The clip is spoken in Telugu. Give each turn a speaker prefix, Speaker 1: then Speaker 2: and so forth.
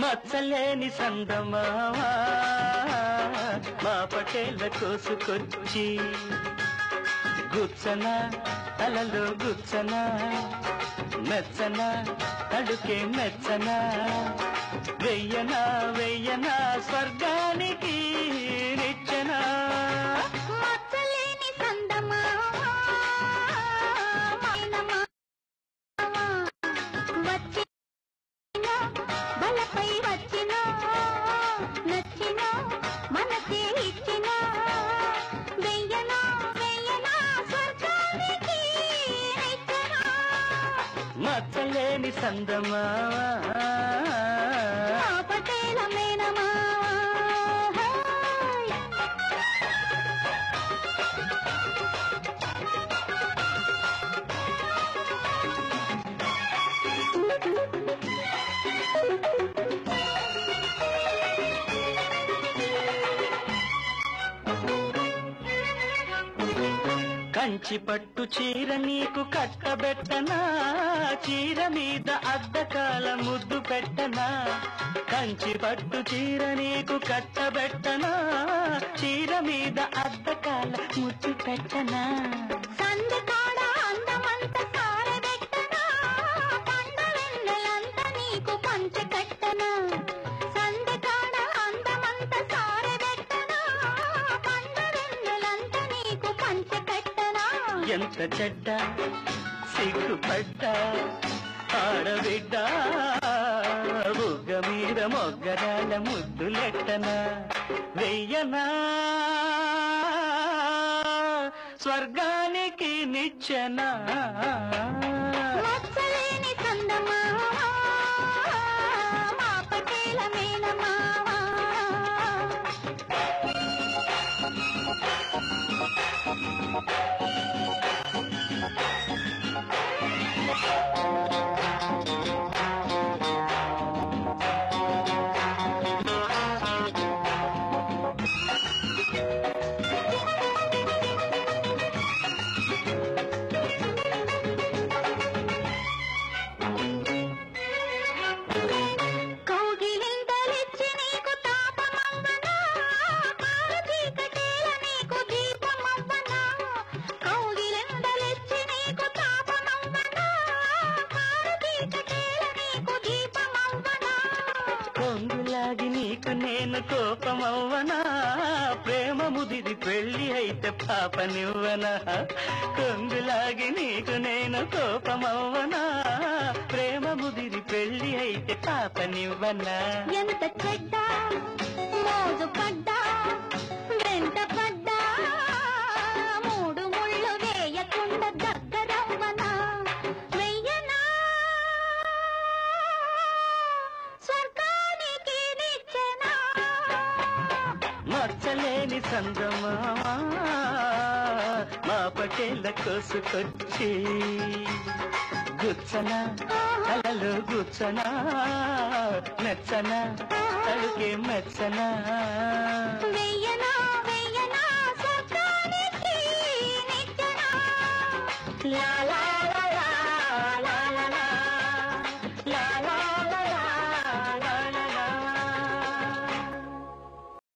Speaker 1: మచ్చలేని సందమావా మా పటేళ్ళ కోసుకొచ్చి గుచ్చన తలలో గుచ్చన మెచ్చన అడుకే మెచ్చన వెయ్యనా వెయ్యనా స్వర్గానికి నిచ్చన
Speaker 2: మచ్చలేని సందమావా వచ్చిన బలపై వచ్చిన నచ్చిన మనసే ఇచ్చిన వెయ్యనా వెయ్యనా స్వర్గానికి నిచ్చన
Speaker 1: మచ్చలేని సందమావా
Speaker 2: పటేల మేనమా
Speaker 1: కంచి పట్టు చీర నీకు కట్టబెట్టనా చీర మీద అద్దకాల ముద్దు పెట్టనా కంచి పట్టు చీర నీకు కట్టబెట్టనా చీర మీద అద్దకాల ముద్దు పెట్టనా
Speaker 2: సందకాడ అందమంత సారబెట్టనా పండ వెన్నెలంత నీకు పంచ కట్టనా సందకాడ అందమంత సారబెట్టనా పండ వెన్నెలంత నీకు పంచ కట్టనా
Speaker 1: ఎంత చెడ్డ సిగ్గుపడ్డా ఆడబిడ్డ బుగ్గ మీద మొగ్గరాల ముద్దులెట్టనా వెయ్యనా స్వర్గానికి నిచ్చెనా
Speaker 2: మచ్చలేని సందమావా మా పటేల మేనమావా కౌగిలింతలిచ్చి నీకు తాపమవ్వనా కారు చీకటేల నీకు దీపమవ్వనా కౌగిలింతలిచ్చి నీకు తాపమవ్వనా కారు చీకటేల నీకు దీపమవ్వనా
Speaker 1: కొంగులాగి నీకు నేను కోపమవ్వనా ప్రేమ ముదిరి పెళ్లి అయితే పాపనివ్వనా కొంగులాగి నీకు నేను కోపమవ్వనా ప్రేమ ముదిరి పెళ్లి అయితే పాపనివ్వనా
Speaker 2: ఎంత చెడ్డ మోజు పడ్డా వెంట పడ్డా మూడు ముళ్ళు వేయకుండా దగ్గరవ్వనా వెయ్యనా స్వర్గానికి నిచ్చెనా
Speaker 1: మచ్చలేని సందమావా మా పటేళ్ళ కోసుకొచ్చి గుచ్చన తలలో గుచ్చన మెచ్చన తలుకే మెచ్చన
Speaker 2: వెయ్యనా వెయ్యనా స్వర్గానికి నిచ్చెనా లా లా